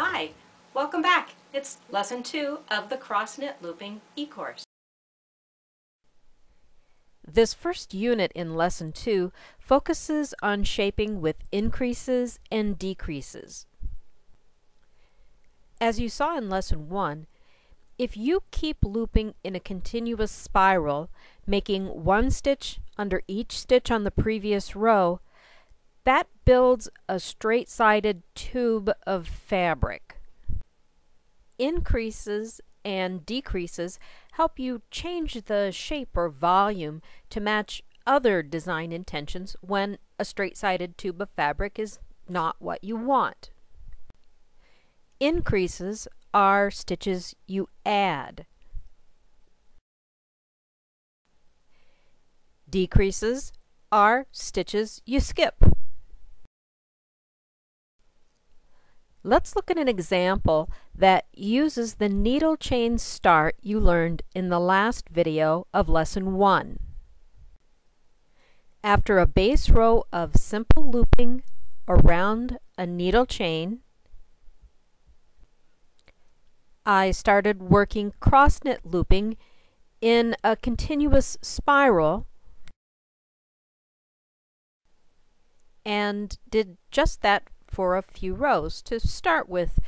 Hi, welcome back. It's lesson 2 of the cross-knit looping e-course. This first unit in lesson 2 focuses on shaping with increases and decreases. As you saw in lesson 1, if you keep looping in a continuous spiral, making one stitch under each stitch on the previous row, that builds a straight-sided tube of fabric. Increases and decreases help you change the shape or volume to match other design intentions when a straight-sided tube of fabric is not what you want. Increases are stitches you add. Decreases are stitches you skip. Let's look at an example that uses the needle chain start you learned in the last video of lesson 1. After a base row of simple looping around a needle chain, I started working cross-knit looping in a continuous spiral and did just that for a few rows to start with.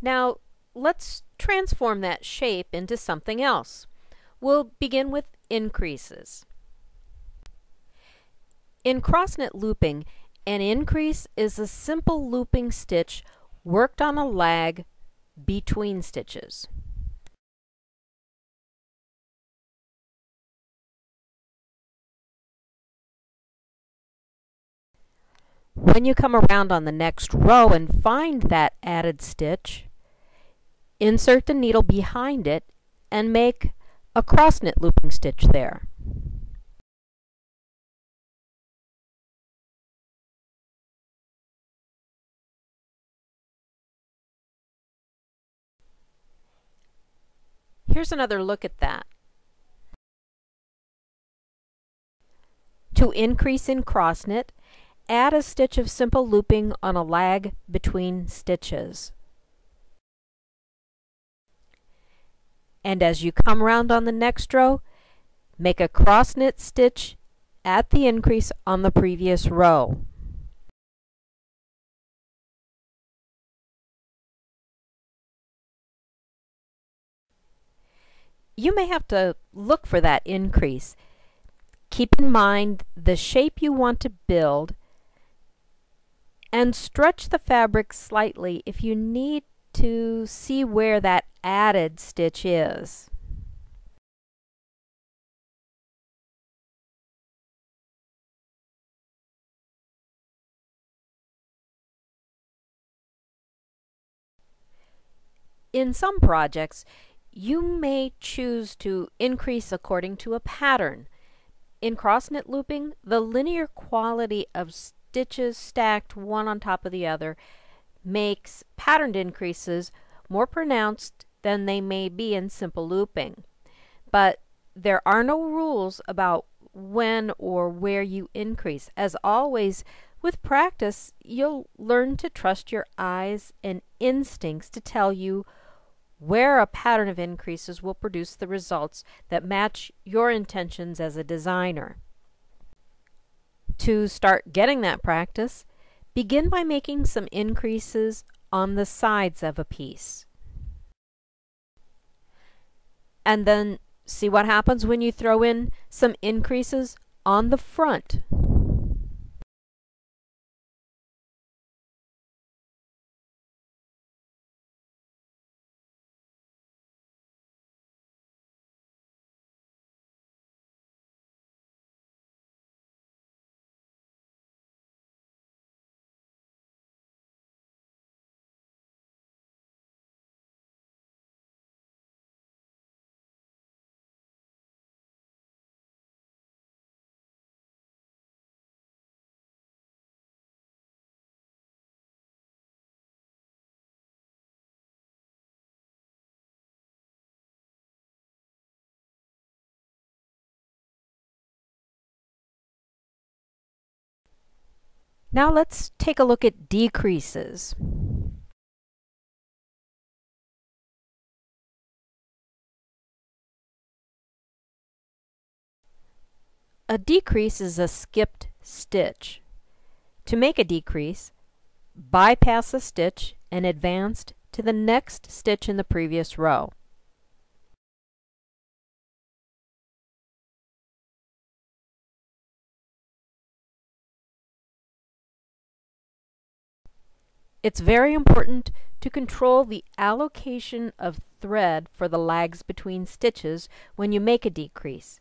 Now let's transform that shape into something else. We'll begin with increases. In cross-knit looping, an increase is a simple looping stitch worked on a lag between stitches. When you come around on the next row and find that added stitch, insert the needle behind it and make a cross-knit looping stitch there. Here's another look at that. To increase in cross-knit, add a stitch of simple looping on a lag between stitches. And as you come round on the next row, make a cross-knit stitch at the increase on the previous row. You may have to look for that increase. Keep in mind the shape you want to build and stretch the fabric slightly if you need to see where that added stitch is. In some projects, you may choose to increase according to a pattern. In cross-knit looping, the linear quality of stitches stacked one on top of the other makes patterned increases more pronounced than they may be in simple looping. But there are no rules about when or where you increase. As always, with practice, you'll learn to trust your eyes and instincts to tell you where a pattern of increases will produce the results that match your intentions as a designer. To start getting that practice, begin by making some increases on the sides of a piece. And then see what happens when you throw in some increases on the front. Now let's take a look at decreases. A decrease is a skipped stitch. To make a decrease, bypass a stitch and advance to the next stitch in the previous row. It's very important to control the allocation of thread for the lags between stitches when you make a decrease.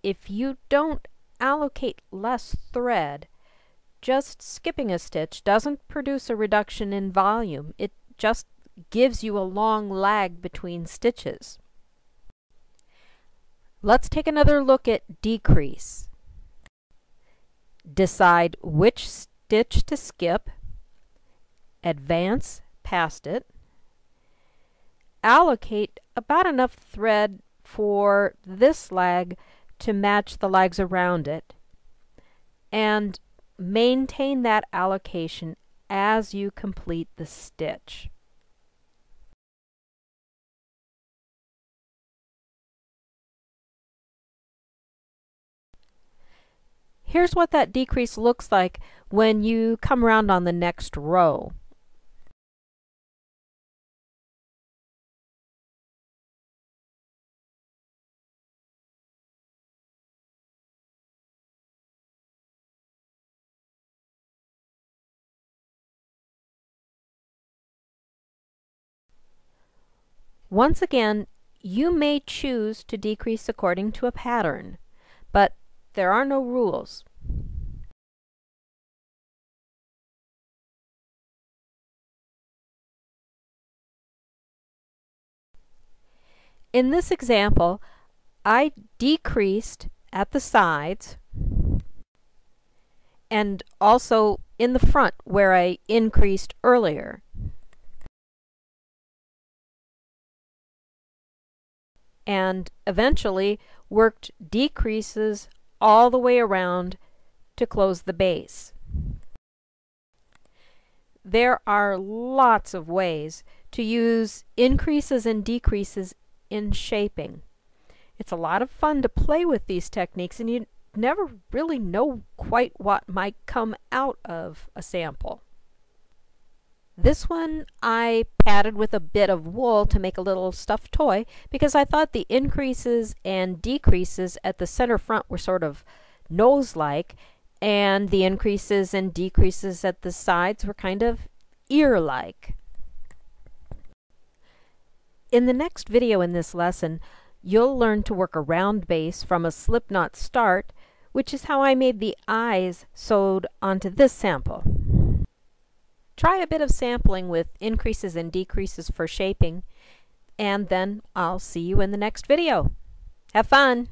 If you don't allocate less thread, just skipping a stitch doesn't produce a reduction in volume. It just gives you a long lag between stitches. Let's take another look at decrease. Decide which stitch to skip, advance past it, allocate about enough thread for this lag to match the lags around it, and maintain that allocation as you complete the stitch. Here's what that decrease looks like when you come around on the next row. Once again, you may choose to decrease according to a pattern, but there are no rules. In this example, I decreased at the sides and also in the front where I increased earlier. And eventually worked decreases all the way around to close the base. There are lots of ways to use increases and decreases in shaping. It's a lot of fun to play with these techniques, and you never really know quite what might come out of a sample. This one I padded with a bit of wool to make a little stuffed toy because I thought the increases and decreases at the center front were sort of nose-like, and the increases and decreases at the sides were kind of ear-like. In the next video in this lesson, you'll learn to work a round base from a slipknot start, which is how I made the eyes sewed onto this sample. Try a bit of sampling with increases and decreases for shaping, and then I'll see you in the next video. Have fun!